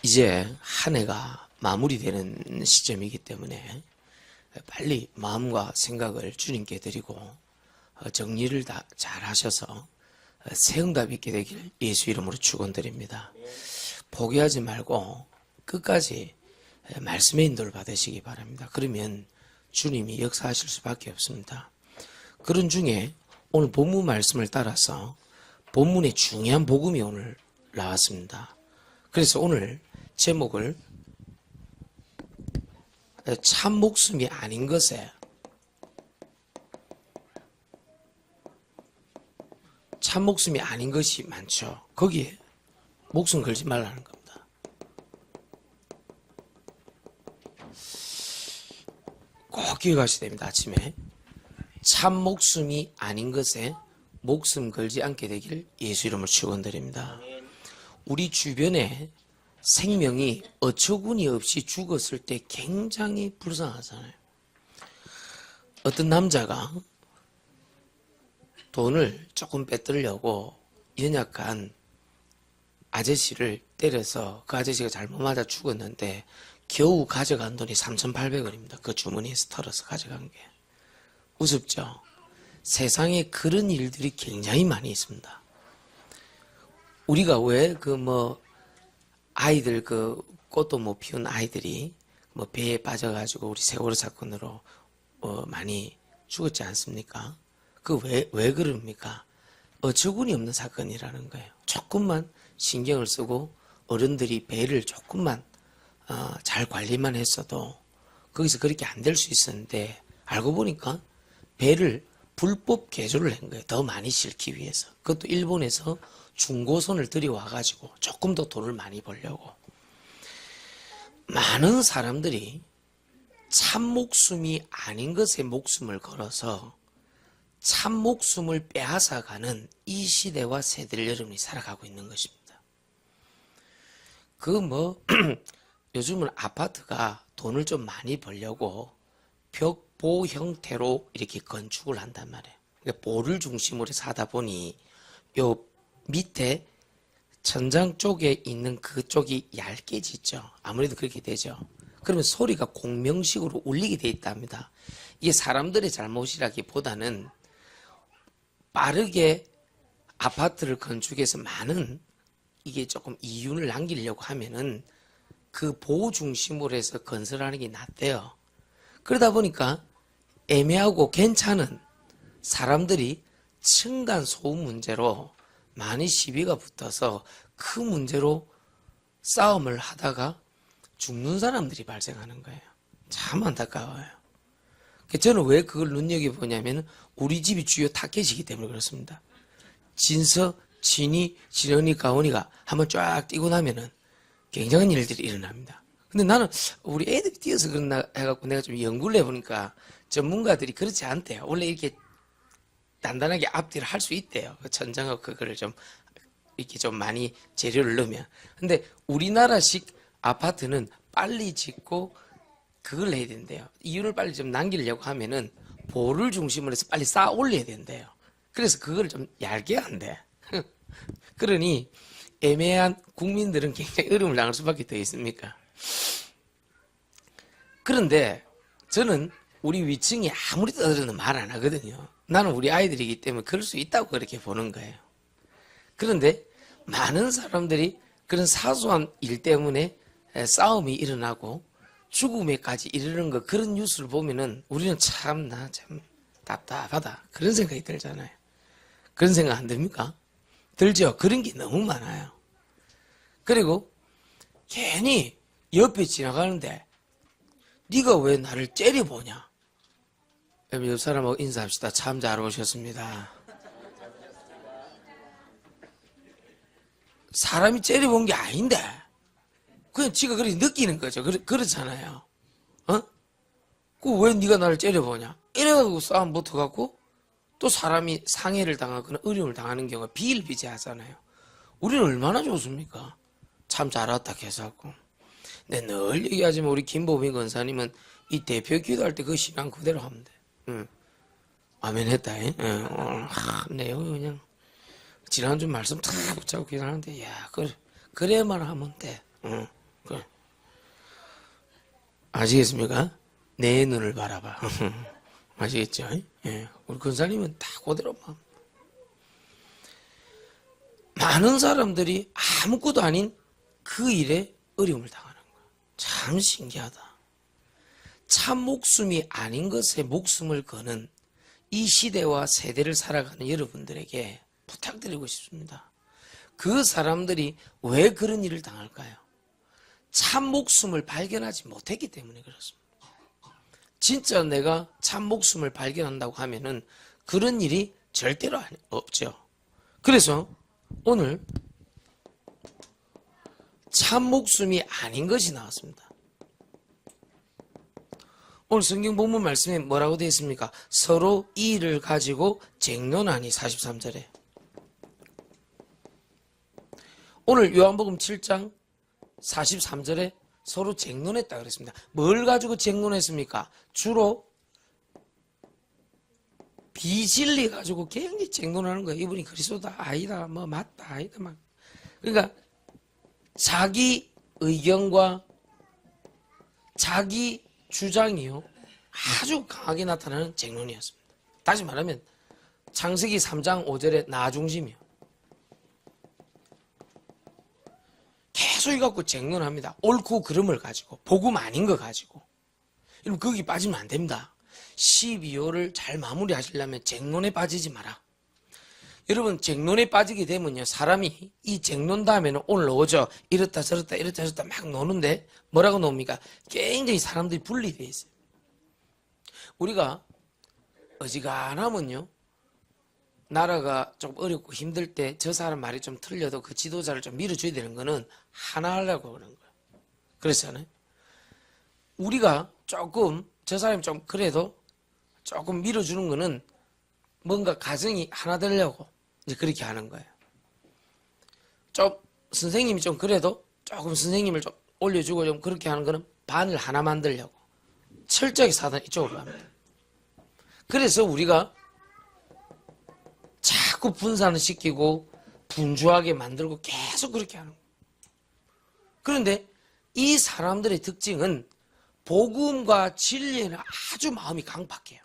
이제 한 해가 마무리되는 시점이기 때문에 빨리 마음과 생각을 주님께 드리고 정리를 다 잘 하셔서 새 응답 있게 되길 예수 이름으로 축원드립니다. 포기하지 말고 끝까지 말씀의 인도를 받으시기 바랍니다. 그러면 주님이 역사하실 수밖에 없습니다. 그런 중에 오늘 본문 말씀을 따라서 본문의 중요한 복음이 오늘 나왔습니다. 그래서 오늘 제목을 참 목숨이 아닌 것에 참 목숨이 아닌 것이 많죠. 거기에 목숨 걸지 말라는 겁니다. 꼭 기억하셔야 됩니다. 아침에 참 목숨이 아닌 것에 목숨 걸지 않게 되길 예수 이름으로 축원드립니다. 우리 주변에 생명이 어처구니 없이 죽었을 때 굉장히 불쌍하잖아요. 어떤 남자가 돈을 조금 빼뜨려고 연약한 아저씨를 때려서 그 아저씨가 잘못 맞아 죽었는데 겨우 가져간 돈이 3,800원입니다. 그 주머니에서 털어서 가져간 게. 우습죠? 세상에 그런 일들이 굉장히 많이 있습니다. 우리가 왜 아이들 꽃도 못 피운 아이들이 배에 빠져가지고 우리 세월호 사건으로 많이 죽었지 않습니까? 왜 그럽니까? 어처구니 없는 사건이라는 거예요. 조금만 신경을 쓰고 어른들이 배를 조금만 잘 관리만 했어도 거기서 그렇게 안 될 수 있었는데 알고 보니까 배를 불법 개조를 한 거예요. 더 많이 싣기 위해서. 그것도 일본에서 중고선을 들여와가지고 조금 더 돈을 많이 벌려고. 많은 사람들이 참 목숨이 아닌 것에 목숨을 걸어서 참 목숨을 빼앗아가는 이 시대와 세대를 여러분이 살아가고 있는 것입니다. 요즘은 아파트가 돈을 좀 많이 벌려고 벽보 형태로 이렇게 건축을 한단 말이에요. 그러니까 보를 중심으로 사다 보니 요 밑에 천장 쪽에 있는 그쪽이 얇게 짓죠. 아무래도 그렇게 되죠. 그러면 소리가 공명식으로 울리게 돼 있답니다. 이게 사람들의 잘못이라기보다는 빠르게 아파트를 건축해서 많은 이게 조금 이윤을 남기려고 하면은 그 보호 중심으로 해서 건설하는 게 낫대요. 그러다 보니까 애매하고 괜찮은 사람들이 층간 소음 문제로 많이 시비가 붙어서 그 문제로 싸움을 하다가 죽는 사람들이 발생하는 거예요. 참 안타까워요. 저는 왜 그걸 눈여겨보냐면 우리 집이 주요 타켓이기 때문에 그렇습니다. 진서, 진이, 진원이, 가온이가 한번 쫙 뛰고 나면은 굉장한 일들이 일어납니다. 근데 나는 우리 애들이 뛰어서 그런다 해갖고 내가 좀 연구를 해보니까 전문가들이 그렇지 않대요. 원래 이렇게 단단하게 앞뒤를 할 수 있대요. 그 천장하고 그거를 좀 이렇게 좀 많이 재료를 넣으면. 근데 우리나라식 아파트는 빨리 짓고 그걸 해야 된대요. 이윤을 빨리 좀 남기려고 하면은 보를 중심으로 해서 빨리 쌓아 올려야 된대요. 그래서 그걸 좀 얇게 한대. 그러니 애매한 국민들은 굉장히 어려움을 당할 수밖에 더 있습니까? 그런데 저는 우리 위층이 아무리 떠들어도 말 안 하거든요. 나는 우리 아이들이기 때문에 그럴 수 있다고 그렇게 보는 거예요. 그런데 많은 사람들이 그런 사소한 일 때문에 싸움이 일어나고 죽음에까지 이르는 거 그런 뉴스를 보면은 우리는 참 답답하다 그런 생각이 들잖아요. 그런 생각 안 듭니까? 들죠? 그런 게 너무 많아요. 그리고 괜히 옆에 지나가는데 네가 왜 나를 째려보냐? 옆 사람하고 인사합시다. 참 잘 오셨습니다. 사람이 째려본 게 아닌데 그냥 지가 그렇게 느끼는 거죠. 그렇잖아요. 왜 네가 나를 째려보냐? 이래가지고 싸움 붙어갖고 또 사람이 상해를 당하거나 어려움을 당하는 경우가 비일비재하잖아요. 우리는 얼마나 좋습니까? 참 잘 왔다 해서갖고. 근데 늘 얘기하지만 우리 김보민 권사님은 이 대표 기도할 때 그 신앙 그대로 하면 돼. 아멘 했다. 내용이 그냥 지난주 말씀 다 붙잡고 기도하는데 야, 그래만 하면 돼. 그래. 아시겠습니까? 내 눈을 바라봐. 아시겠죠? 예. 우리 권사님은 다 그대로만. 많은 사람들이 아무것도 아닌 그 일에 어려움을 당하는 거야. 참 신기하다. 참 목숨이 아닌 것에 목숨을 거는 이 시대와 세대를 살아가는 여러분들에게 부탁드리고 싶습니다. 그 사람들이 왜 그런 일을 당할까요? 참 목숨을 발견하지 못했기 때문에 그렇습니다. 진짜 내가 참 목숨을 발견한다고 하면은 그런 일이 절대로 없죠. 그래서 오늘 참 목숨이 아닌 것이 나왔습니다. 오늘 성경 본문 말씀에 뭐라고 되어 있습니까? 서로 이 일을 가지고 쟁론하니 43절에. 오늘 요한복음 7장 43절에 서로 쟁론했다 그랬습니다. 뭘 가지고 쟁론했습니까? 주로 비진리 가지고 굉장히 쟁론하는 거예요. 이분이 그리스도다 아니다 뭐 맞다 아니다 막. 그러니까 자기 의견과 자기 주장이요 아주 강하게 나타나는 쟁론이었습니다. 다시 말하면 창세기 3장 5절의 나 중심이요. 계속 이갖고 쟁론합니다. 옳고 그름을 가지고 복음 아닌 거 가지고. 여러분 거기 빠지면 안 됩니다. 12호를 잘 마무리하시려면 쟁론에 빠지지 마라. 여러분 쟁론에 빠지게 되면요 사람이 이 쟁론 다음에는 오늘 오죠. 이렇다 저렇다 이렇다 저렇다 막 노는데 뭐라고 놉니까? 굉장히 사람들이 분리되어 있어요. 우리가 어지간하면요 나라가 좀 어렵고 힘들 때 저 사람 말이 좀 틀려도 그 지도자를 좀 밀어줘야 되는 거는 하나 하려고 그러는 거예요. 그렇잖아요. 우리가 조금 저 사람이 좀 그래도 조금 밀어주는 거는 뭔가 가정이 하나 되려고 이제 그렇게 하는 거예요. 좀 선생님이 좀 그래도 조금 선생님을 좀 올려주고 좀 그렇게 하는 거는 반을 하나 만들려고 철저하게 사단 이쪽으로 갑니다. 그래서 우리가 자꾸 분산을 시키고 분주하게 만들고 계속 그렇게 하는 거예요. 그런데 이 사람들의 특징은 복음과 진리에는 아주 마음이 강팍해요.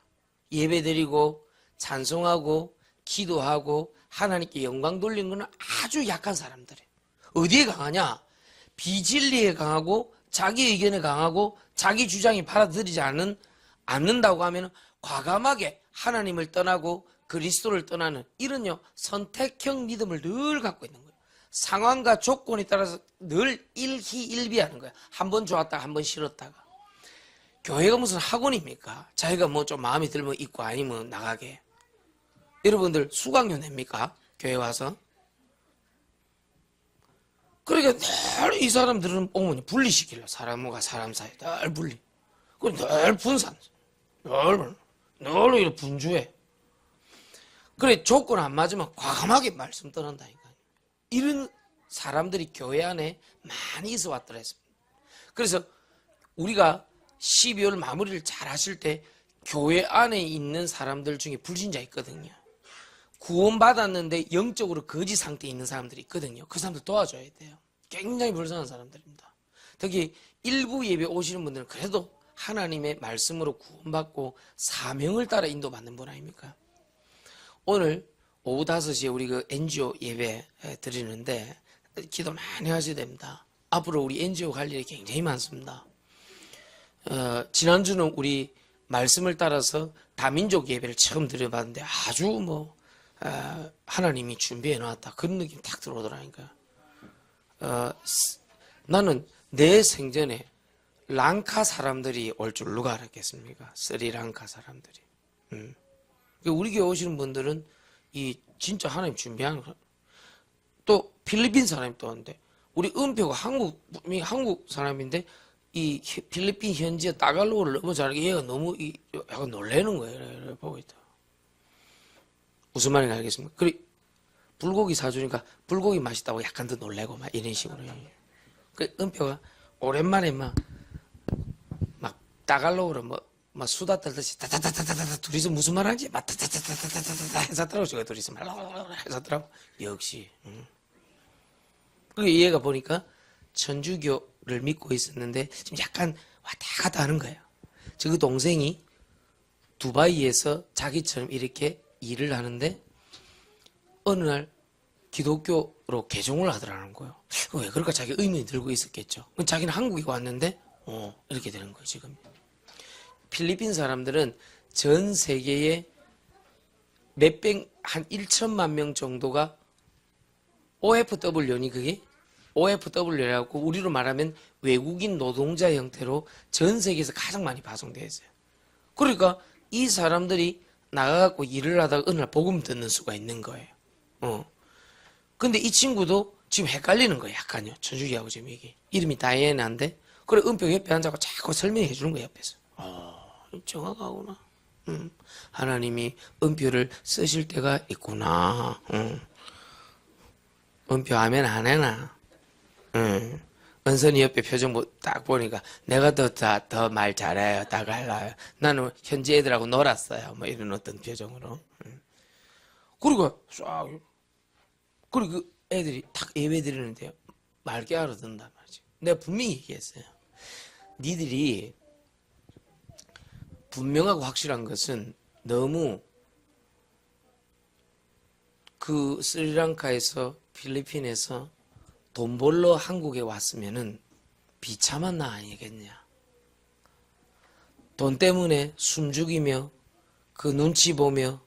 예배드리고 찬송하고 기도하고 하나님께 영광 돌리는 것은 아주 약한 사람들이에요. 어디에 강하냐? 비진리에 강하고 자기 의견에 강하고 자기 주장이 받아들이지 않는다고 하면 과감하게 하나님을 떠나고 그리스도를 떠나는 이런요 선택형 믿음을 늘 갖고 있는 거예요. 상황과 조건에 따라서 늘 일희일비하는 거예요. 한 번 좋았다가 한 번 싫었다가. 교회가 무슨 학원입니까? 자기가 뭐 좀 마음에 들면 있고 아니면 나가게. 여러분들 수강료 냅니까? 교회 와서? 그러니까 늘 이 사람들은 오면 분리시키려. 사람과 사람 사이 늘 분리. 그리고 늘 분산. 늘 이렇게 분주해. 그래 조건 안 맞으면 과감하게 말씀 떠난다니까요. 이런 사람들이 교회 안에 많이 있어 왔더라 했습니다. 그래서 우리가 12월 마무리를 잘 하실 때 교회 안에 있는 사람들 중에 불신자 있거든요. 구원받았는데 영적으로 거지 상태에 있는 사람들이 있거든요. 그 사람들 도와줘야 돼요. 굉장히 불쌍한 사람들입니다. 특히 일부 예배 오시는 분들은 그래도 하나님의 말씀으로 구원받고 사명을 따라 인도받는 분 아닙니까? 오늘 오후 5시에 우리 그 NGO 예배 드리는데 기도 많이 하셔야 됩니다. 앞으로 우리 NGO 갈 일이 굉장히 많습니다. 지난주는 우리 말씀을 따라서 다민족 예배를 처음 드려봤는데 아주 하나님이 준비해 놨다. 그런 느낌 탁 들어오더라니까요. 나는 내 생전에 랑카 사람들이 올 줄 누가 알았겠습니까? 스리랑카 사람들이. 우리 교회 오시는 분들은 이 진짜 하나님 준비한 거. 또 필리핀 사람이 또 왔는데 우리 은표가 한국 사람인데 이 필리핀 현지에 따갈로그를 너무 잘하게 얘가 너무 약간 놀래는 거예요. 이래 보고 있다. 무슨 말인지 알겠습니까? 그리고 불고기 사주니까 불고기 맛있다고 약간 더 놀래고 막 이런 식으로. 그 은표가 오랜만에 막 따갈로그를 막 수다 떨듯이 다다다다다다 둘이서 무슨 말 하는지 막 다다다다다다다 해서 따라오고 제가 둘이서 막 해서 따라오고 역시 그 얘가 보니까 천주교를 믿고 있었는데 지금 약간 왔다 갔다 하는 거예요. 그 동생이 두바이에서 자기처럼 이렇게 일을 하는데 어느 날 기독교로 개종을 하더라는 거예요. 왜 그럴까 자기 의문이 들고 있었겠죠. 자기는 한국에 왔는데 이렇게 되는 거예요. 지금 필리핀 사람들은 전 세계에 한 1천만 명 정도가 OFW니 그게 OFW라고 우리로 말하면 외국인 노동자 형태로 전 세계에서 가장 많이 파송되어 있어요. 그러니까 이 사람들이 나가갖고 일을 하다가 어느 날 복음 듣는 수가 있는 거예요. 근데 이 친구도 지금 헷갈리는 거예요. 약간요. 천주교하고 지금 이게. 이름이 다이애나인데 그래 은표 옆에 앉아서 자꾸 설명해 주는 거예요. 옆에서. 정확하구나. 하나님이 은표를 쓰실 때가 있구나. 은표 하면 안 해나. 은선이 옆에 표정 딱 보니까 내가 더 말 잘해요. 다 갈라요. 나는 현지 애들하고 놀았어요. 뭐 이런 어떤 표정으로. 그리고 쫙 그리고 그 애들이 탁 예배 드리는데요. 맑게 알아듣는단 말이죠. 내가 분명히 얘기했어요. 니들이 분명하고 확실한 것은 너무 그 스리랑카에서 필리핀에서 돈 벌러 한국에 왔으면은 비참한 나 아니겠냐. 돈 때문에 숨 죽이며 그 눈치 보며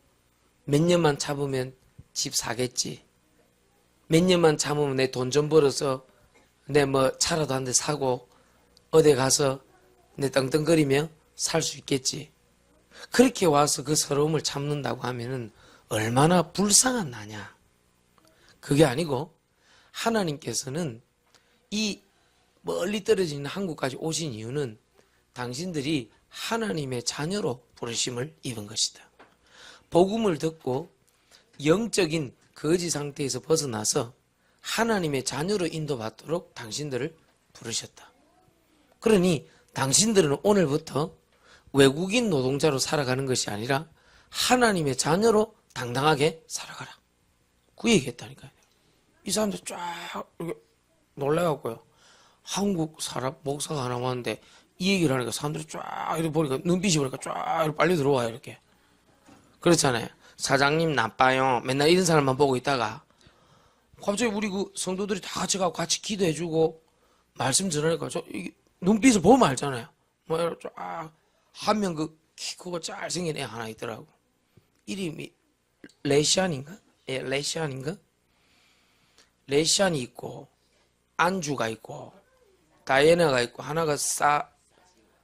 몇 년만 참으면 집 사겠지. 몇 년만 참으면 내 돈 좀 벌어서 내 뭐 차라도 한 대 사고 어디 가서 내 떵떵거리며 살 수 있겠지. 그렇게 와서 그 서러움을 참는다고 하면은 얼마나 불쌍한 나냐. 그게 아니고 하나님께서는 이 멀리 떨어진 한국까지 오신 이유는 당신들이 하나님의 자녀로 부르심을 입은 것이다. 복음을 듣고 영적인 거지 상태에서 벗어나서 하나님의 자녀로 인도받도록 당신들을 부르셨다. 그러니 당신들은 오늘부터 외국인 노동자로 살아가는 것이 아니라 하나님의 자녀로 당당하게 살아가라. 그 얘기했다니까요. 이 사람들 쫙 이렇게 놀래갖고요. 한국 사람 목사가 하나 왔는데 이 얘기를 하니까 사람들이 쫙 이렇게 보니까 눈빛이 보니까 쫙 이렇게 빨리 들어와요. 이렇게. 그렇잖아요. 사장님 나빠요. 맨날 이런 사람만 보고 있다가 갑자기 우리 그 성도들이 다 같이 가고 같이 기도해주고 말씀 전하니까 저 눈빛을 보면 알잖아요. 뭐 이렇게 쫙 한 명 그 키 크고 잘생긴 애 하나 있더라고. 이름이 레시안인가? 예, 레시안인가? 레시안이 있고 안주가 있고 다이애나가 있고 하나가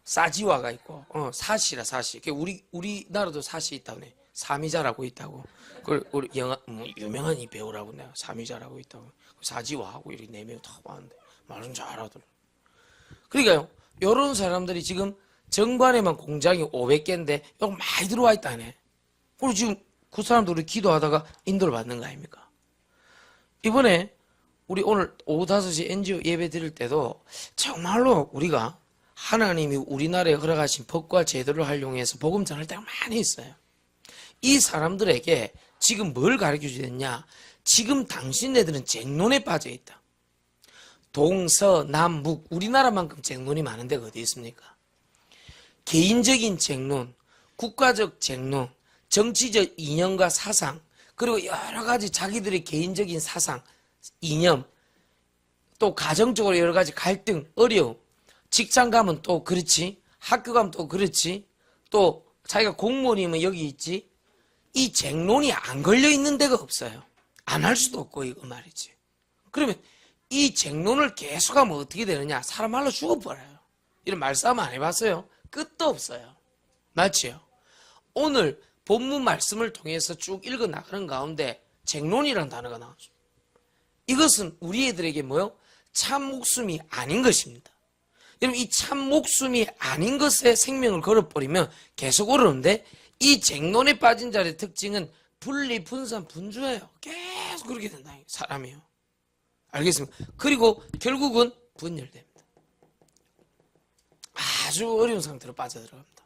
사지와가 있고 사시라 사시. 우리나라도 사시 있다네. 사미자라고 있다고. 그 우리 영화 유명한 이 배우라고 내가 사미자라고 있다고. 사지와하고 이렇게 네 명 다 왔는데 말은 잘하더라. 그러니까요. 요런 사람들이 지금 정관에만 공장이 500개인데 여기 많이 들어와 있다네. 그리고 지금 그 사람들이 기도하다가 인도를 받는 거 아닙니까? 이번에 우리 오늘 오후 5시 NGO 예배 드릴 때도 정말로 우리가 하나님이 우리나라에 허락하신 법과 제도를 활용해서 복음 전할 때가 많이 있어요. 이 사람들에게 지금 뭘 가르쳐 주겠냐? 지금 당신네들은 쟁론에 빠져 있다. 동서남북 우리나라만큼 쟁론이 많은 데가 어디 있습니까? 개인적인 쟁론, 국가적 쟁론, 정치적 이념과 사상, 그리고 여러 가지 자기들의 개인적인 사상, 이념, 또 가정적으로 여러 가지 갈등, 어려움, 직장 가면 또 그렇지, 학교 가면 또 그렇지, 또 자기가 공무원이면 여기 있지. 이 쟁론이 안 걸려 있는 데가 없어요. 안 할 수도 없고 이거 말이지. 그러면 이 쟁론을 계속하면 어떻게 되느냐? 사람 말로 죽어버려요. 이런 말싸움 안 해봤어요? 끝도 없어요. 맞지요? 오늘 본문 말씀을 통해서 쭉 읽어 나가는 가운데 쟁론이라는 단어가 나왔죠. 이것은 우리 애들에게 뭐요? 참 목숨이 아닌 것입니다. 여러분 이 참 목숨이 아닌 것에 생명을 걸어버리면 계속 오르는데 이 쟁론에 빠진 자의 특징은 분리, 분산, 분주해요. 계속 그렇게 된다. 사람이요. 알겠습니까? 그리고 결국은 분열됩니다. 아주 어려운 상태로 빠져들어갑니다.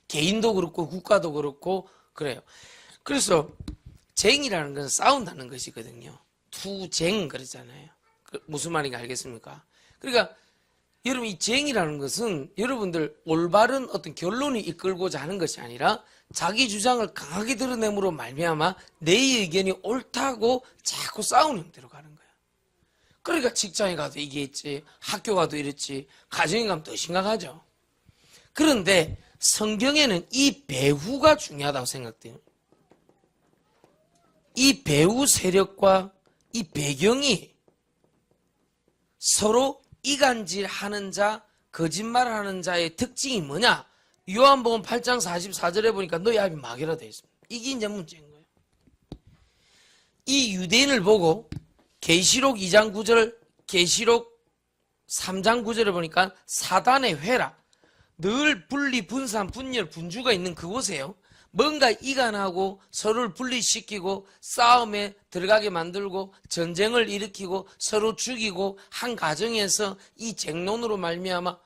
개인도 그렇고 국가도 그렇고 그래요. 그래서 쟁이라는 건 싸운다는 것이거든요. 투쟁 그러잖아요. 무슨 말인지 알겠습니까? 그러니까 여러분 이 쟁이라는 것은 여러분들 올바른 어떤 결론을 이끌고자 하는 것이 아니라 자기 주장을 강하게 드러냄으로 말미암아 내 의견이 옳다고 자꾸 싸우는 형태로 가는 거예요. 그러니까 직장에 가도 이게 있지, 학교 가도 이랬지, 가정에 가면 더 심각하죠. 그런데 성경에는 이 배후가 중요하다고 생각돼요. 이 배후 세력과 이 배경이 서로 이간질하는 자, 거짓말하는 자의 특징이 뭐냐? 요한복음 8장 44절에 보니까 너희 앞이 마귀라 되어 있습니다. 이게 이제 문제인 거예요. 이 유대인을 보고 계시록 2장 9절, 계시록 3장 9절에 보니까 사단의 회라, 늘 분리, 분산, 분열, 분주가 있는 그곳에요. 뭔가 이간하고 서로를 분리시키고 싸움에 들어가게 만들고 전쟁을 일으키고 서로 죽이고 한 가정에서 이 쟁론으로 말미암아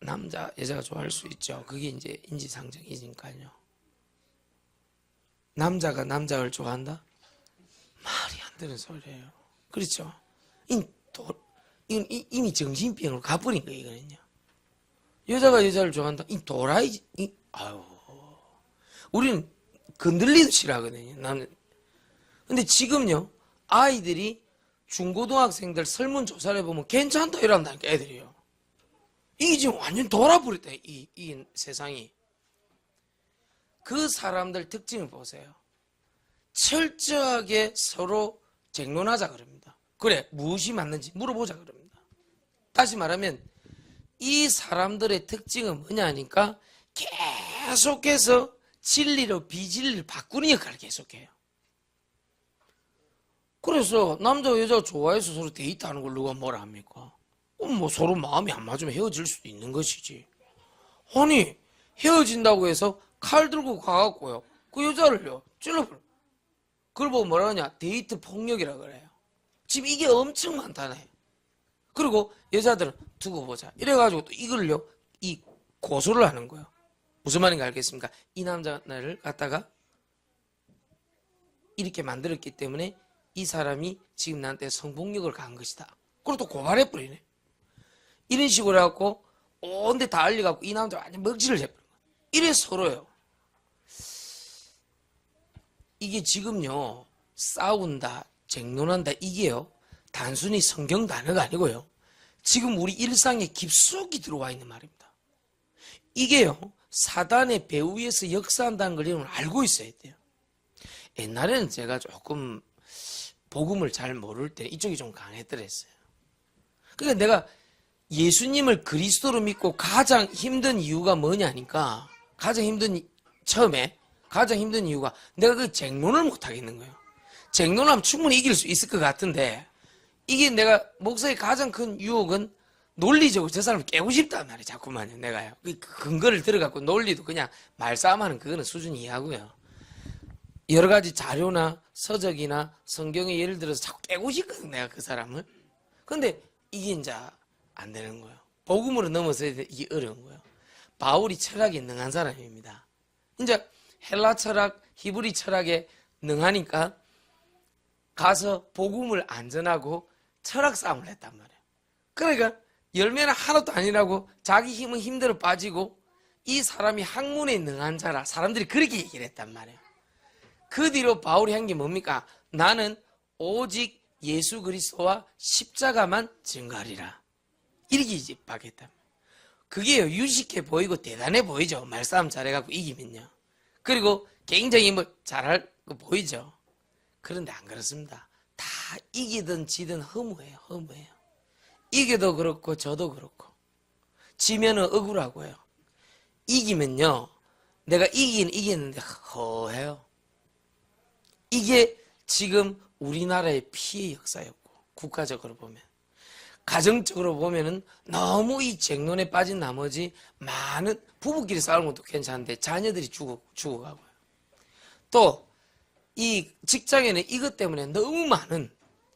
남자 여자가 좋아할 수 있죠. 그게 이제 인지상정이니까요. 남자가 남자를 좋아한다? 말이 안 되는 소리예요. 그렇죠? 이건 이미 정신병으로 가버린 거예요. 이거는요. 여자가 여자를 좋아한다? 이 도라이, 우리는 건들리도 싫어하거든요. 나는. 근데 지금요, 아이들이 중고등학생들 설문조사를 해보면 괜찮다 이런다니까, 애들이요. 이게 지금 완전 돌아버렸다, 이 세상이. 그 사람들 특징을 보세요. 철저하게 서로 쟁론하자 그럽니다. 그래, 무엇이 맞는지 물어보자 그럽니다. 다시 말하면, 이 사람들의 특징은 뭐냐 하니까 계속해서 진리로 비진리를 바꾸는 역할을 계속해요. 그래서 남자와 여자가 좋아해서 서로 데이트하는 걸 누가 뭐라 합니까? 뭐 서로 마음이 안 맞으면 헤어질 수도 있는 것이지. 아니 헤어진다고 해서 칼 들고 가갖고요 그 여자를요 찔러버려. 그걸 보고 뭐라 하냐? 데이트 폭력이라 그래요. 지금 이게 엄청 많다네. 그리고 여자들은 두고 보자 이래가지고 또 이걸요 이 고소를 하는 거예요. 무슨 말인지 알겠습니까? 이 남자를 갖다가 이렇게 만들었기 때문에 이 사람이 지금 나한테 성폭력을 가한 것이다. 그리고 또 고발해버리네. 이런 식으로 해갖고 온데 다 알려갖고 이 남자 완전 먹칠을 해버린 거예요. 이래 서로요. 이게 지금요 싸운다 쟁론한다 이게요 단순히 성경 단어가 아니고요. 지금 우리 일상에 깊숙이 들어와 있는 말입니다. 이게요. 사단의 배후에서 역사한다는 걸 여러분 알고 있어야 돼요. 옛날에는 제가 조금 복음을 잘 모를 때 이쪽이 좀 강했더랬어요. 그러니까 내가 예수님을 그리스도로 믿고 가장 힘든 이유가 뭐냐니까 처음에 가장 힘든 이유가 내가 그 쟁론을 못 하겠는 거예요. 쟁론하면 충분히 이길 수 있을 것 같은데 이게 내가 목사의 가장 큰 유혹은 논리적으로 저 사람을 깨고 싶단 말이에요. 자꾸만요. 내가요. 그 근거를 들어갖고 논리도 그냥 말싸움하는 그거는 수준이 이하고요. 여러 가지 자료나 서적이나 성경의 예를 들어서 자꾸 깨고 싶거든 내가 그 사람을. 근데 이게 이제 안 되는 거예요. 복음으로 넘어서야 이게 어려운 거예요. 바울이 철학에 능한 사람입니다. 이제 헬라 철학, 히브리 철학에 능하니까 가서 복음을 안전하고 철학 싸움을 했단 말이에요. 그러니까 열매는 하나도 아니라고 자기 힘은 힘대로 빠지고 이 사람이 학문에 능한 자라 사람들이 그렇게 얘기를 했단 말이에요. 그 뒤로 바울이 한 게 뭡니까? 나는 오직 예수 그리스도와 십자가만 증거하리라. 이렇게 이제 박했단 말이에요. 그게요 유식해 보이고 대단해 보이죠. 말싸움 잘해갖고 이기면요. 그리고 굉장히 뭐 잘할 거 보이죠. 그런데 안 그렇습니다. 다 이기든 지든 허무해요. 이겨도 그렇고 저도 그렇고 지면은 억울하고요. 이기면요 내가 이기는데 허해요. 이게 지금 우리나라의 피해 역사였고 국가적으로 보면 가정적으로 보면은 너무 이 쟁론에 빠진 나머지 많은 부부끼리 싸우는 것도 괜찮은데 자녀들이 죽어가고요. 또 이 직장에는 이것 때문에 너무 많은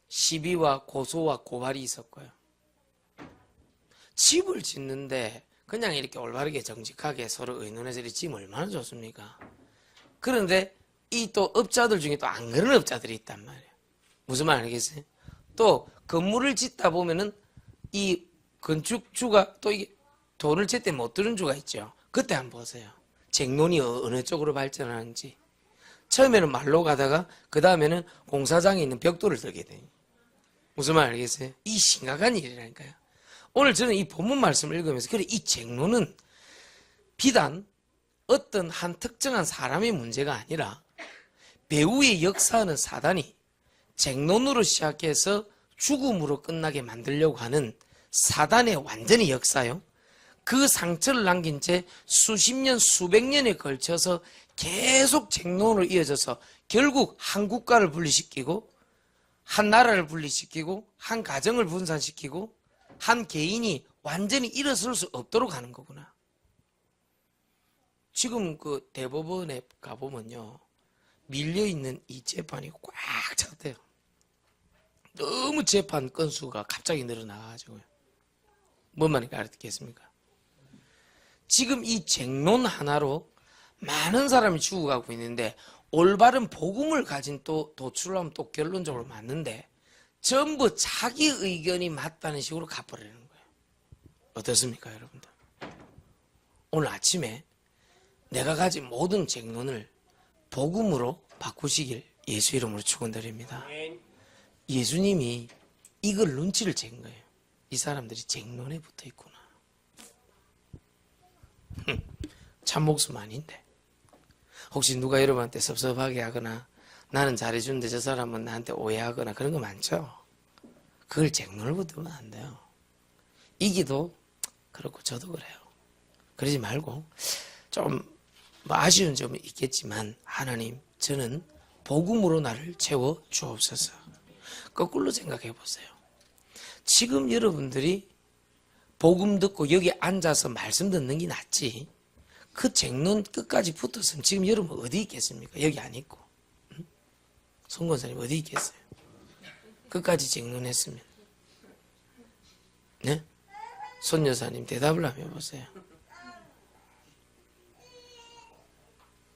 시비와 고소와 고발이 있었고요. 집을 짓는데 그냥 이렇게 올바르게 정직하게 서로 의논해서 이렇게 지으면 얼마나 좋습니까? 그런데 이 또 업자들 중에 또 안 그런 업자들이 있단 말이에요. 무슨 말 알겠어요? 또 건물을 짓다 보면은 이 건축주가 또 이게 돈을 제때 못 드는 주가 있죠. 그때 한번 보세요. 쟁론이 어느 쪽으로 발전하는지. 처음에는 말로 가다가 그 다음에는 공사장에 있는 벽돌을 들게 돼요. 무슨 말 알겠어요? 이 심각한 일이라니까요. 오늘 저는 이 본문 말씀을 읽으면서 그래 이 쟁론은 비단 어떤 한 특정한 사람의 문제가 아니라 배후에 역사하는 사단이 쟁론으로 시작해서 죽음으로 끝나게 만들려고 하는 사단의 완전히 역사요. 그 상처를 남긴 채 수십 년, 수백 년에 걸쳐서 계속 쟁론으로 이어져서 결국 한 국가를 분리시키고 한 나라를 분리시키고 한 가정을 분산시키고 한 개인이 완전히 일어설 수 없도록 하는 거구나. 지금 그 대법원에 가보면요. 밀려있는 이 재판이 꽉 찼대요. 너무 재판 건수가 갑자기 늘어나가지고요. 뭔 말인지 알겠습니까? 지금 이 쟁론 하나로 많은 사람이 죽어가고 있는데 올바른 복음을 가진 또 도출하면 또 결론적으로 맞는데 전부 자기 의견이 맞다는 식으로 가버리는 거예요. 어떻습니까, 여러분들? 오늘 아침에 내가 가진 모든 쟁론을 복음으로 바꾸시길 예수 이름으로 축원드립니다. 예수님이 이걸 눈치를 챈 거예요. 이 사람들이 쟁론에 붙어 있구나. 참 목숨 아닌데. 혹시 누가 여러분한테 섭섭하게 하거나 나는 잘해주는데 저 사람은 나한테 오해하거나 그런 거 많죠? 그걸 쟁론을 붙으면 안 돼요. 이기도 그렇고 저도 그래요. 그러지 말고 좀 아쉬운 점은 있겠지만 하나님 저는 복음으로 나를 채워 주옵소서. 거꾸로 생각해 보세요. 지금 여러분들이 복음 듣고 여기 앉아서 말씀 듣는 게 낫지 그 쟁론 끝까지 붙었으면 지금 여러분 어디 있겠습니까? 여기 안 있고. 송 권사님 어디 있겠어요? 끝까지 쟁론했으면. 네? 손 여사님 대답을 한번 해보세요.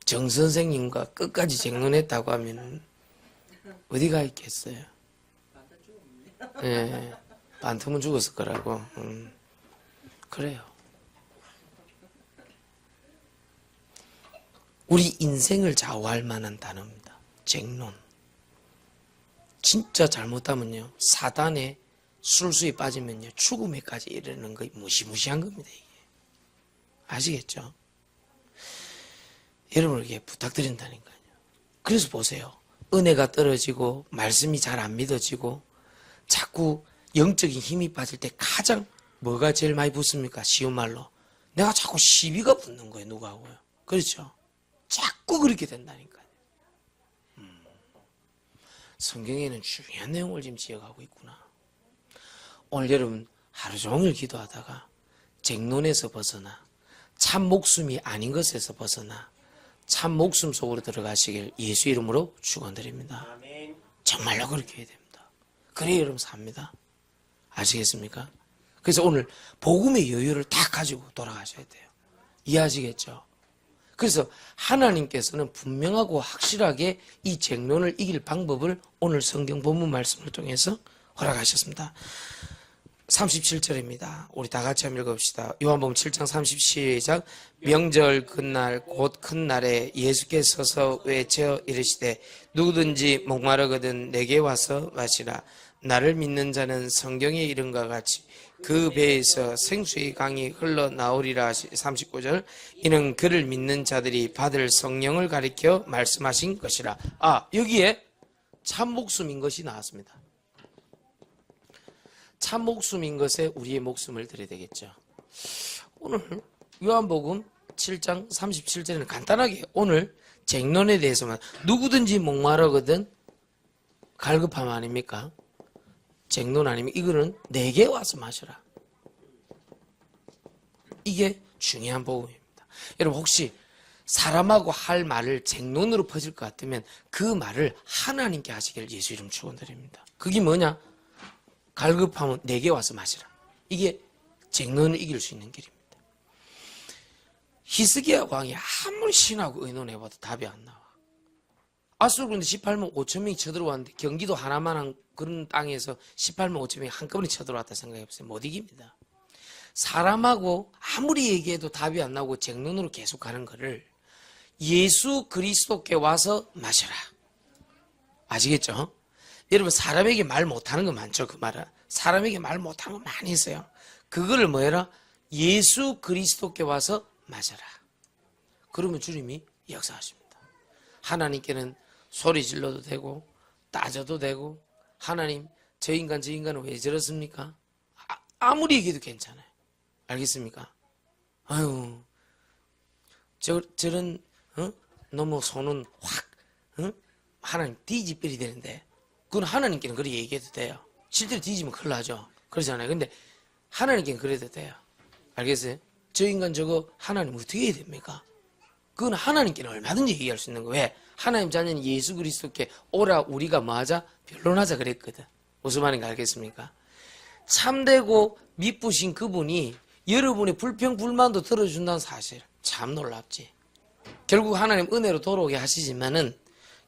정 선생님과 끝까지 쟁론했다고 하면 어디가 있겠어요? 예, 반틈은 죽었을 거라고. 그래요. 우리 인생을 좌우할 만한 단어입니다. 쟁론. 진짜 잘못하면요. 사단의 술수에 빠지면요. 죽음에까지 이르는 거 무시무시한 겁니다. 이게. 아시겠죠? 여러분에게 부탁드린다니까요. 그래서 보세요. 은혜가 떨어지고 말씀이 잘 안 믿어지고 자꾸 영적인 힘이 빠질 때 가장 뭐가 제일 많이 붙습니까? 쉬운 말로. 내가 자꾸 시비가 붙는 거예요. 누구하고요. 그렇죠? 자꾸 그렇게 된다니까요. 성경에는 중요한 내용을 지금 지어가고 있구나. 오늘 여러분 하루 종일 기도하다가 쟁론에서 벗어나 참 목숨이 아닌 것에서 벗어나 참 목숨 속으로 들어가시길 예수 이름으로 축원드립니다. 정말로 그렇게 해야 됩니다. 그래야 여러분 삽니다. 아시겠습니까? 그래서 오늘 복음의 여유를 다 가지고 돌아가셔야 돼요. 이해하시겠죠? 그래서 하나님께서는 분명하고 확실하게 이 쟁론을 이길 방법을 오늘 성경 본문 말씀을 통해서 허락하셨습니다. 37절입니다. 우리 다 같이 한번 읽어봅시다. 요한복음 7장 30시작 명절 그날 곧 큰 날에 예수께서 서서 외쳐 이르시되 누구든지 목마르거든 내게 와서 마시라. 나를 믿는 자는 성경의 이름과 같이 그 배에서 생수의 강이 흘러나오리라. 39절 이는 그를 믿는 자들이 받을 성령을 가리켜 말씀하신 것이라. 여기에 참 목숨인 것이 나왔습니다. 참 목숨인 것에 우리의 목숨을 드려야 되겠죠. 오늘 요한복음 7장 37절에는 간단하게 오늘 쟁론에 대해서만 누구든지 목마르거든 갈급함 아닙니까? 쟁론 아니면 이거는 내게 와서 마셔라. 이게 중요한 복음입니다. 여러분 혹시 사람하고 할 말을 쟁론으로 퍼질 것 같으면 그 말을 하나님께 하시길 예수 이름 축원드립니다. 그게 뭐냐? 갈급하면 내게 와서 마시라. 이게 쟁론을 이길 수 있는 길입니다. 히스기야 왕이 아무리 신하고 의논해봐도 답이 안 나와. 아수르 군대 18만 5천 명이 쳐들어왔는데 경기도 하나만한 그런 땅에서 18만 5천 명이 한꺼번에 쳐들어왔다 생각해보세요. 못 이깁니다. 사람하고 아무리 얘기해도 답이 안 나오고 쟁론으로 계속 가는 거를 예수 그리스도께 와서 마셔라. 아시겠죠? 여러분 사람에게 말 못하는 거 많죠. 그 말은 사람에게 말 못하는 거 많이 있어요. 그거를 뭐 해라? 예수 그리스도께 와서 마셔라. 그러면 주님이 역사하십니다. 하나님께는 소리 질러도 되고 따져도 되고 하나님 저 인간은 왜 저렇습니까? 아무리 얘기해도 괜찮아요. 알겠습니까? 아유 저런 너무 손은 확 하나님 뒤집별이 되는데 그건 하나님께는 그렇게 얘기해도 돼요. 실제로 뒤지면 큰일 나죠. 그러잖아요. 근데 하나님께는 그래도 돼요. 알겠어요? 저 인간 저거 하나님 어떻게 해야 됩니까? 그건 하나님께는 얼마든지 얘기할 수 있는 거예요. 왜? 하나님 자녀는 예수 그리스도께 오라 우리가 뭐하자? 변론하자 그랬거든. 무슨 말인가 알겠습니까? 참되고 미쁘신 그분이 여러분의 불평 불만도 들어준다는 사실 참 놀랍지. 결국 하나님 은혜로 돌아오게 하시지만은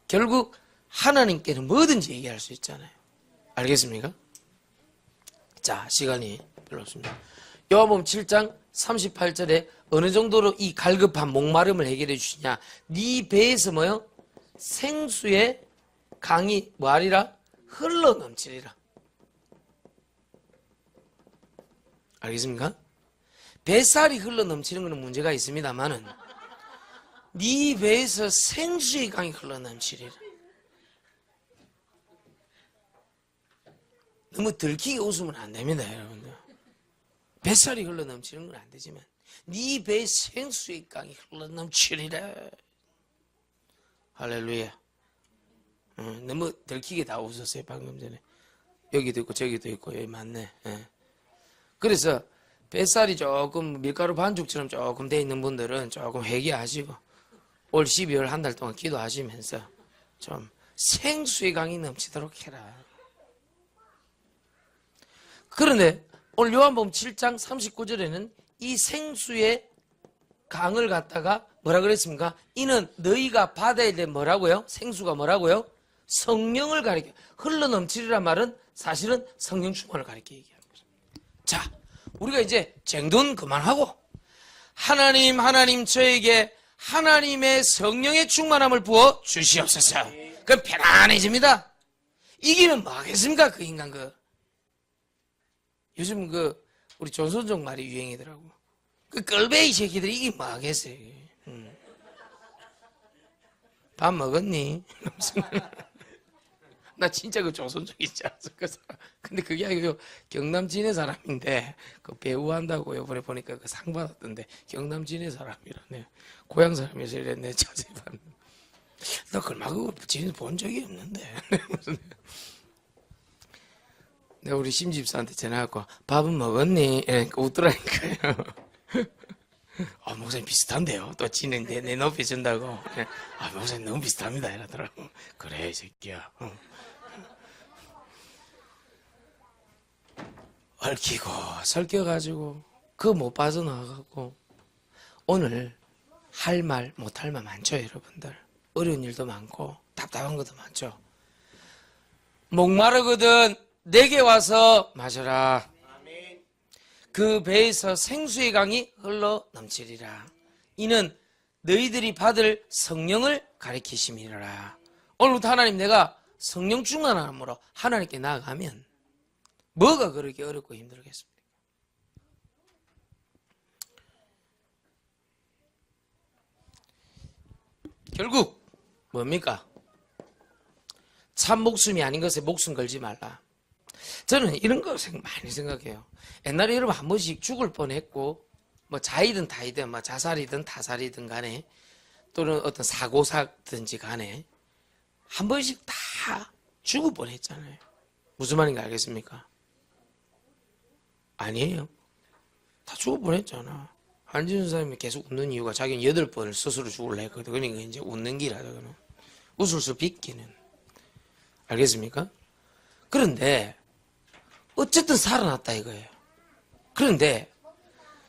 결국 하나님께는 뭐든지 얘기할 수 있잖아요. 알겠습니까? 자, 시간이 별로 없습니다. 요한복음 7장 38절에 어느 정도로 이 갈급한 목마름을 해결해 주시냐? 네 배에서 뭐요? 생수의 강이 뭐하리라? 흘러 넘치리라. 알겠습니까? 뱃살이 흘러 넘치는 것은 문제가 있습니다만은 네 배에서 생수의 강이 흘러 넘치리라. 너무 들키게 웃으면 안 됩니다, 여러분들. 뱃살이 흘러 넘치는 건 안 되지만 네 배에 생수의 강이 흘러 넘치리라. 할렐루야. 너무 들키게 다 웃었어요, 방금 전에. 여기도 있고 저기도 있고 여기 맞네. 그래서 뱃살이 조금 밀가루 반죽처럼 조금 돼 있는 분들은 조금 회개하시고 올 12월 한 달 동안 기도하시면서 좀 생수의 강이 넘치도록 해라. 그런데 오늘 요한복음 7장 39절에는 이 생수의 강을 갖다가 뭐라 그랬습니까? 이는 너희가 받아야 될 뭐라고요? 생수가 뭐라고요? 성령을 가리켜. 흘러넘치리란 말은 사실은 성령 충만을 가리켜 얘기하는 거죠. 자, 우리가 이제 쟁돈 그만하고 하나님 저에게 하나님의 성령의 충만함을 부어 주시옵소서. 그럼 편안해집니다. 이기는 뭐 하겠습니까? 그 인간 요즘 우리 조선족 말이 유행이더라고. 그 껄베이 새끼들이 이게 뭐 하겠어요. 밥 먹었니? 나 진짜 그 조선족이지 않았어. 근데 그게 아니고 경남 진해 사람인데 그 배우 한다고 이번에 보니까 그 상 받았던데 경남 진해 사람이라네. 고향 사람이서 이랬네. 자세히 봤는데 나 그걸 그거 진해 본 적이 없는데. 내가 우리 심집사한테 전화하고 밥은 먹었니? 이러니까 웃더라니까요. 목사님 비슷한데요. 또 진행 내 높이 준다고. 목사님 너무 비슷합니다. 이러더라고. 그래 이 새끼야. 얽히고 설켜가지고 그거 못 빠져나가고 오늘 할 말 못할 말 많죠 여러분들. 어려운 일도 많고 답답한 것도 많죠. 목마르거든 내게 와서 마셔라. 그 배에서 생수의 강이 흘러 넘치리라. 이는 너희들이 받을 성령을 가리키심이라. 오늘부터 하나님 내가 성령 충만함으로 하나님께 나아가면 뭐가 그렇게 어렵고 힘들겠습니까? 결국 뭡니까? 참 목숨이 아닌 것에 목숨 걸지 말라. 저는 이런 거 많이 생각해요. 옛날에 여러분 한 번씩 죽을 뻔했고 뭐 자이든 타이든 뭐 자살이든 타살이든 간에 또는 어떤 사고사든지 간에 한 번씩 다 죽을 뻔했잖아요. 무슨 말인가 알겠습니까? 아니에요. 다 죽을 뻔했잖아. 한진수 사람이 계속 웃는 이유가 자기는 8번을 스스로 죽을래 했거든. 그러니까 이제 웃는 기라죠. 웃을 수 빚기는. 알겠습니까? 그런데 어쨌든 살아났다 이거예요. 그런데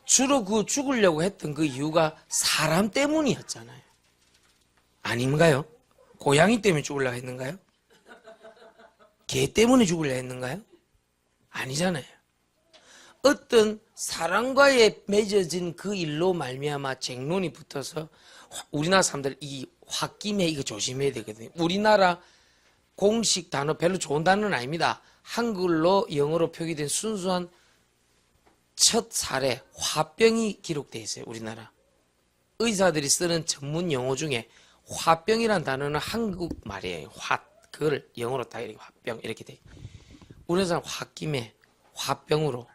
주로 그 죽으려고 했던 그 이유가 사람 때문이었잖아요. 아닌가요? 그 고양이 때문에 죽으려고 했는가요? 개 때문에 죽으려고 했는가요? 아니잖아요. 어떤 사랑과에 맺어진 그 일로 말미암아 쟁론이 붙어서 우리나라 사람들 이 홧김에 이거 조심해야 되거든요. 우리나라 공식 단어 별로 좋은 단어는 아닙니다. 한글로 영어로 표기된 순수한 첫 사례 화병이 기록되어 있어요. 우리나라 의사들이 쓰는 전문 용어 중에 화병이란 단어는 한국말이에요. 그걸 영어로 딱 이렇게 화병 이렇게 돼. 우리나라 사람 홧김에 화병으로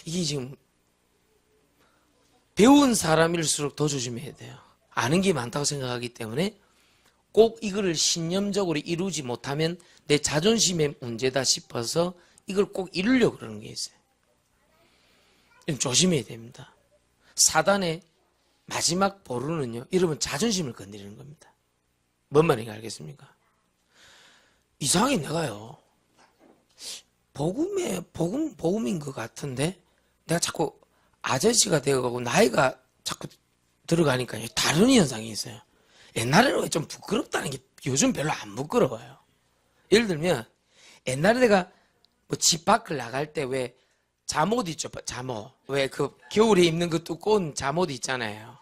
이게 지금 배운 사람일수록 더 조심해야 돼요. 아는 게 많다고 생각하기 때문에 꼭 이거를 신념적으로 이루지 못하면 내 자존심의 문제다 싶어서 이걸 꼭 이루려고 그러는 게 있어요. 조심해야 됩니다. 사단의 마지막 보루는요, 여러분 자존심을 건드리는 겁니다. 뭔 말인지 알겠습니까? 이상하게 내가요, 복음인 것 같은데 내가 자꾸 아저씨가 되어가고 나이가 자꾸 들어가니까 다른 현상이 있어요. 옛날에는 좀 부끄럽다는 게 요즘 별로 안 부끄러워요. 예를 들면 옛날에 내가 뭐 집 밖을 나갈 때 왜 잠옷 있죠? 잠옷. 왜 그 겨울에 입는 그 두꺼운 잠옷 있잖아요.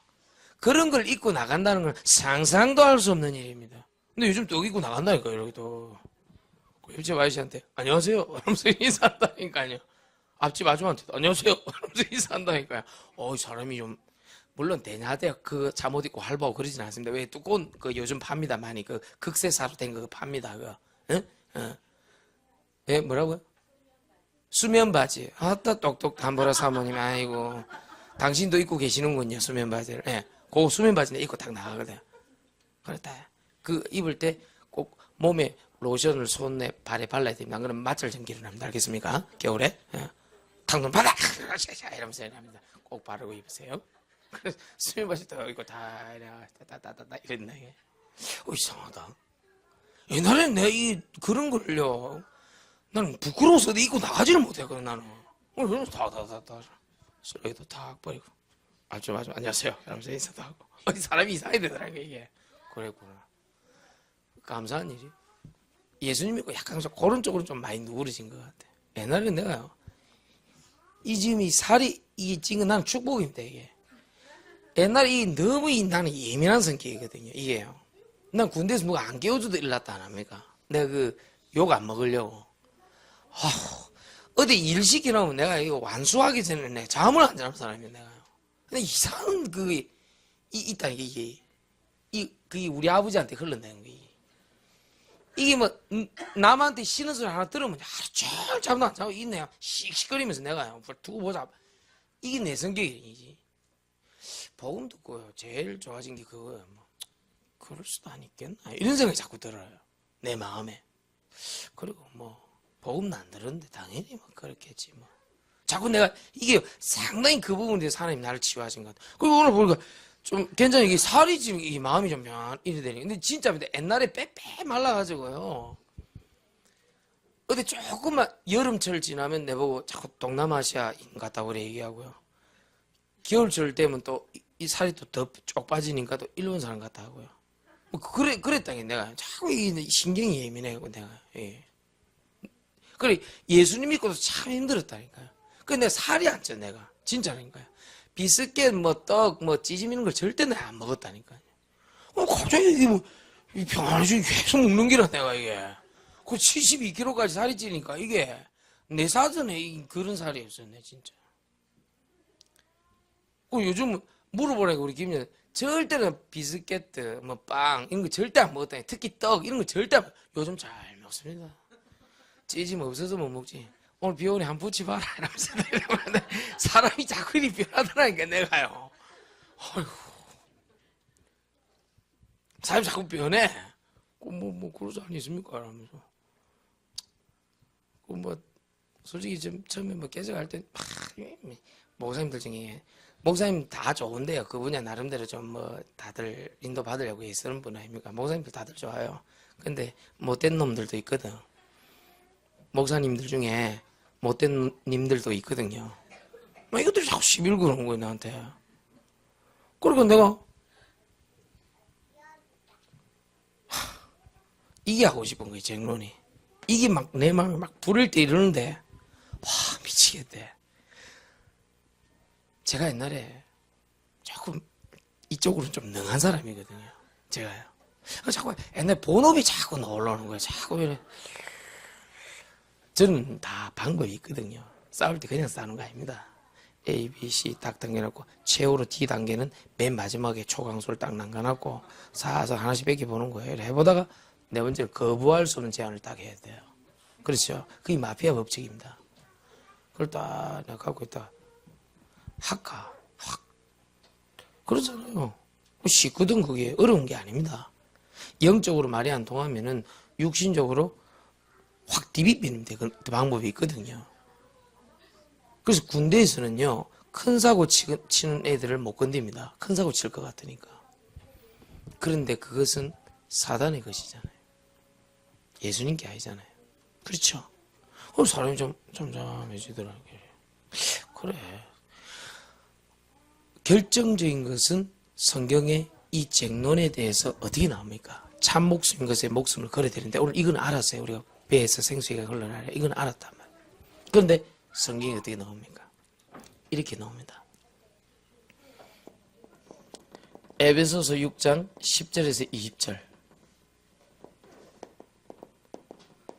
그런 걸 입고 나간다는 건 상상도 할 수 없는 일입니다. 근데 요즘 또 입고 나간다니까요. 이렇게 또 옆집 아저씨한테 안녕하세요 이러면서 인사한다니까요. 앞집 아줌마한테도 안녕하세요 이러면서 인사한다니까요. 사람이 좀 물론 대낮에 그 잠옷 입고 활보하고 그러진 않습니다. 왜 두꺼운 그 요즘 팝니다. 많이 그 극세사로 된 거 팝니다. 그거. 응? 예, 뭐라고요? 수면 바지. 아따 똑똑한 보라 사모님. 아이고 당신도 입고 계시는군요. 수면 바지를. 예, 그 수면 바지는 입고 딱 나가거든. 그렇다. 그 입을 때 꼭 몸에 로션을 손에 발에 발라야 됩니다. 안 그러면 맛을 전기를 합니다. 알겠습니까? 겨울에. 예. 당근 바닥 이러면서 합니다. 꼭 바르고 입으세요. 그래서 수면 바지 또 입고 다다다다 이랬네. 이상하다. 옛날에는 내가 그런 걸요, 나는 부끄러워서 입고 나가지를 못했거든. 나는 그래서 다다다다 쓰레기도 탁 버리고 아주 안녕하세요 이러면서 인사도 하고. 사람이 이상하게 되더라고 이게. 그랬구나. 감사한 일이. 예수님 믿고 약간 그런 쪽으로 좀 많이 누그러진 것 같아. 옛날에 내가요, 지금 이 살이 이게 찐 건 나는 축복입니다. 이게 옛날에 너무 나는 예민한 성격이거든요. 이게요. 난 군대에서 누가 안 깨워줘도 일났다 안 합니까? 내가 그 욕 안 먹으려고. 어디 일 시키려면 내가 이거 완수하기 전에 내가 잠을 안 자는 사람이야 내가요. 근데 이상한 그게 있다는 게 그게 우리 아버지한테 흘러내는 거예요. 이게 뭐 남한테 쉬는 소리 하나 들으면 하루 종일 잠도 안 자고 있네요. 씩씩거리면서 내가요 두고 보자. 이게 내 성격이지. 복음 듣고요 제일 좋아진 게 그거예요. 뭐 그럴 수도 안 있겠나 이런 생각이 자꾸 들어요 내 마음에. 그리고 뭐 복음도 안 들었는데 당연히 뭐 그렇겠지 뭐. 자꾸 내가 이게 상당히 그 부분에 대해서 하나님 나를 치유하신 것 같아. 그리고 오늘 보니까 좀 괜찮이 이게 살이 지금 이 마음이 좀 이래 되니. 근데 진짜 옛날에 빼빼 말라가지고요. 어디 조금만 여름철 지나면 내보고 자꾸 동남아시아인 같다고 그래 얘기하고요. 겨울철 되면 또 이 살이 또 더 쪽 빠지니까 또 일본 사람 같다 하고요. 뭐 그랬다니 내가 자꾸 이 신경이 예민해고 내가. 예. 그래 예수님 믿고도 참 힘들었다니까요. 근데 내가 살이 안 쪄 내가 진짜라니까요. 비스켓 뭐 떡 뭐 찌짐 이런 걸 절대 내가 안 먹었다니까요. 갑자기 이게 뭐 평안해지고 계속 먹는 기라 내가 이게. 그 72kg까지 살이 찌니까 이게 내 사전에 그런 살이 없었네 진짜. 요즘 물어보라니까 우리 김연 절대로 비스켓 뭐 빵 이런 거 절대 안 먹었다니. 특히 떡 이런 거 절대 안 요즘 잘 먹습니다. 찌짐 없어서 못 먹지. 오늘 비 오니 한 부치 봐라 이러면서 사람이 자꾸 이리 변하더라니까 내가요. 어휴, 사람이 자꾸 변해. 뭐 그러지 않습니까? 이러면서. 솔직히 좀 처음에 뭐 깨져갈 때 목사님들 중에 목사님 다 좋은데요. 그 분야 나름대로 좀 뭐 다들 인도 받으려고 애쓰는 분 아닙니까? 목사님들 다들 좋아요. 근데 못된 놈들도 있거든. 목사님들 중에 못된 님들도 있거든요. 이것들이 자꾸 시비를 거는 거예요 나한테. 그러니까 내가 이게 하고 싶은 거예요, 쟁론이. 이게 막 내 마음에 막 부를 때 이러는데, 와, 미치겠대. 제가 옛날에 조금 이쪽으로 좀 능한 사람이거든요. 제가요. 자꾸 옛날 본업이 자꾸 나오려는 거예요. 자꾸 이래. 저는 다 방법이 있거든요. 싸울 때 그냥 싸우는 거 아닙니다. A, B, C 딱 당겨놓고 최후로 D 단계는 맨 마지막에 초강수를 딱 남겨놓고 사서 하나씩 뺏겨 보는 거예요. 해보다가 네 번째로 거부할 수 없는 제안을 딱 해야 돼요. 그렇죠. 그게 마피아 법칙입니다. 그걸 딱 내가 갖고 있다. 할까? 확. 그러잖아요. 쉽거든 그게. 어려운 게 아닙니다. 영적으로 말이 안 통하면은 육신적으로 확 디비비는 그 방법이 있거든요. 그래서 군대에서는요, 큰 사고 치는 애들을 못 건듭니다. 큰 사고 칠 것 같으니까. 그런데 그것은 사단의 것이잖아요. 예수님 게 아니잖아요. 그렇죠? 그럼 사람이 좀 잠잠해지더라고요. 그래. 결정적인 것은 성경에 이 쟁론에 대해서 어떻게 나옵니까? 참 목숨인 것에 목숨을 걸어야 되는데 오늘 이건 알았어요. 우리가 배에서 생수가 흘러나요. 이건 알았단 말이에요. 그런데 성경이 어떻게 나옵니까? 이렇게 나옵니다. 에베소서 6장 10절에서 20절.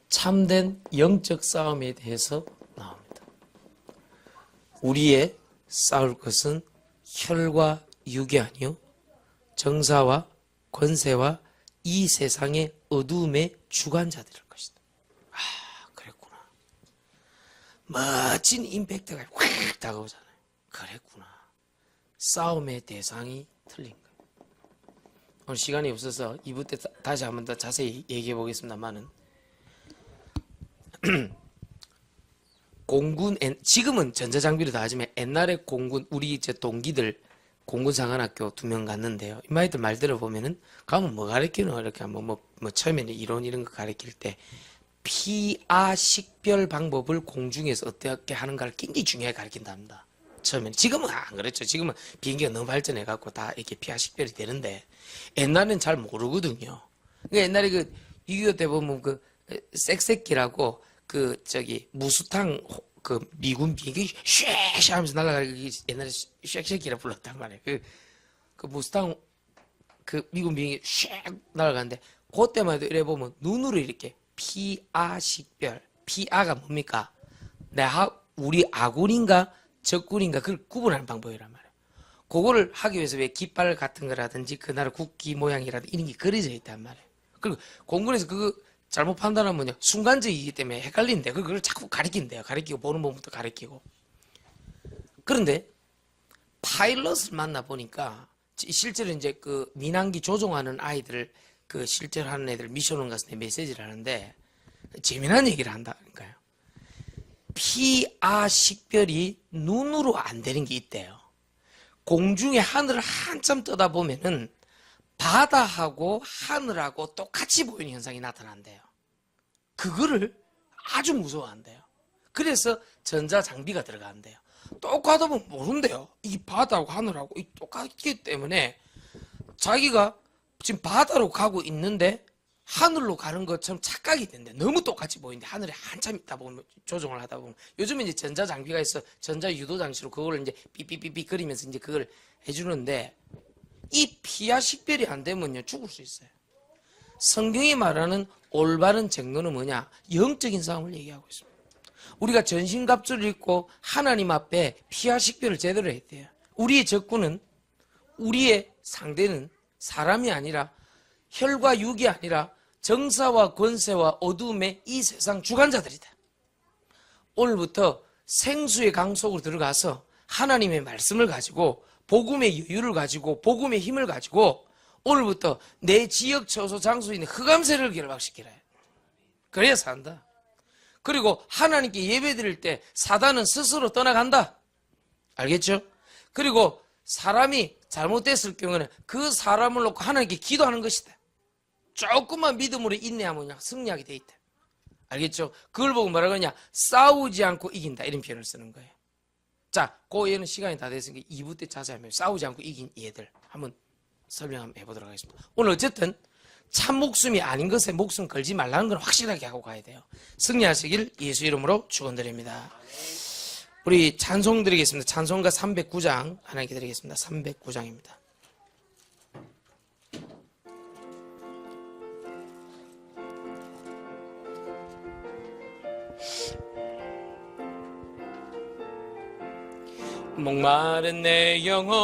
참된 영적 싸움에 대해서 나옵니다. 우리의 싸울 것은 혈과 육이 아니요 정사와 권세와 이 세상의 어두움의 주관자들일 것이다. 아, 그랬구나. 멋진 임팩트가 확 다가오잖아요. 그랬구나. 싸움의 대상이 틀린 거예요. 오늘 시간이 없어서 2부 때 다시 한번 더 자세히 얘기해 보겠습니다만은 공군, 지금은 전자장비로 다 하지만 옛날에 공군, 우리 이제 동기들 공군상관학교 2명 갔는데요. 이마이들 말 들어보면은 가면 뭐 가르치노? 이렇게 하면 뭐 처음에는 이론 이런 거 가르칠 때 피아 식별 방법을 공중에서 어떻게 하는가를 굉장히 중요하게 가르친답니다. 처음에는. 지금은 안 그렇죠. 지금은 비행기가 너무 발전해갖고 다 이렇게 피아 식별이 되는데 옛날에는 잘 모르거든요. 그러니까 옛날에 그 6.25 때 보면 그 쌕쌕기라고 그 무수탕 그 미군 비행기 쉐쉐 하면서 날아가는 옛날에 쉐쉐기라 불렀단 말이에요. 그 무수탕 그 미군 비행기 쉐 날아가는데 그때만 해도 이래 보면 눈으로 이렇게 피아 식별. 피아가 뭡니까? 우리 아군인가 적군인가 그걸 구분하는 방법이란 말이에요. 그거를 하기 위해서 왜 깃발 같은 거라든지 그 나라 국기 모양이라든지 이런 게 그려져 있단 말이에요. 그리고 공군에서 그거 잘못 판단하면요 순간적이기 때문에 헷갈린대. 그걸 자꾸 가리킨대요. 가리키고 보는 법부터 가리키고. 그런데 파일럿을 만나 보니까 실제로 이제 그 민항기 조종하는 아이들을 그 실제로 하는 애들 미션을 가서 내 메시지를 하는데 재미난 얘기를 한다니까요. 피아 식별이 눈으로 안 되는 게 있대요. 공중에 하늘을 한참 떠다 보면은 바다하고 하늘하고 똑같이 보이는 현상이 나타난대요. 그거를 아주 무서워한대요. 그래서 전자장비가 들어간대요. 똑같아 보면 모른대요. 이 바다하고 하늘하고 똑같기 때문에 자기가 지금 바다로 가고 있는데 하늘로 가는 것처럼 착각이 된대. 너무 똑같이 보이는데 하늘에 한참 있다 보면 조종을 하다 보면 요즘에 이제 전자장비가 있어. 전자유도 장치로 그걸 이제 삐삐삐삐 그리면서 이제 그걸 해주는데 이 피아 식별이 안 되면요 죽을 수 있어요. 성경이 말하는 올바른 쟁론은 뭐냐? 영적인 싸움을 얘기하고 있습니다. 우리가 전신갑주를 입고 하나님 앞에 피아 식별을 제대로 해야 돼요. 우리의 적군은 우리의 상대는 사람이 아니라 혈과 육이 아니라 정사와 권세와 어두움의 이 세상 주관자들이다. 오늘부터 생수의 강 속으로 들어가서 하나님의 말씀을 가지고 복음의 여유를 가지고 복음의 힘을 가지고 오늘부터 내 지역 처소 장소에 있는 흑암세를 결박시키라. 그래야 산다. 그리고 하나님께 예배 드릴 때 사단은 스스로 떠나간다. 알겠죠? 그리고 사람이 잘못됐을 경우는 그 사람을 놓고 하나님께 기도하는 것이다. 조금만 믿음으로 인내하면 승리하게 돼 있다. 알겠죠? 그걸 보고 뭐라 그러냐? 싸우지 않고 이긴다. 이런 표현을 쓰는 거예요. 자, 그 얘는 시간이 다 됐으니까 2부 때 자세히 하면 싸우지 않고 이긴 얘들 한번 설명 한번 해보도록 하겠습니다. 오늘 어쨌든 참 목숨이 아닌 것에 목숨 걸지 말라는 걸 확실하게 하고 가야 돼요. 승리하시길 예수 이름으로 축원드립니다. 우리 찬송 드리겠습니다. 찬송가 309장 하나님께 드리겠습니다. 309장입니다. 목마른 내 영혼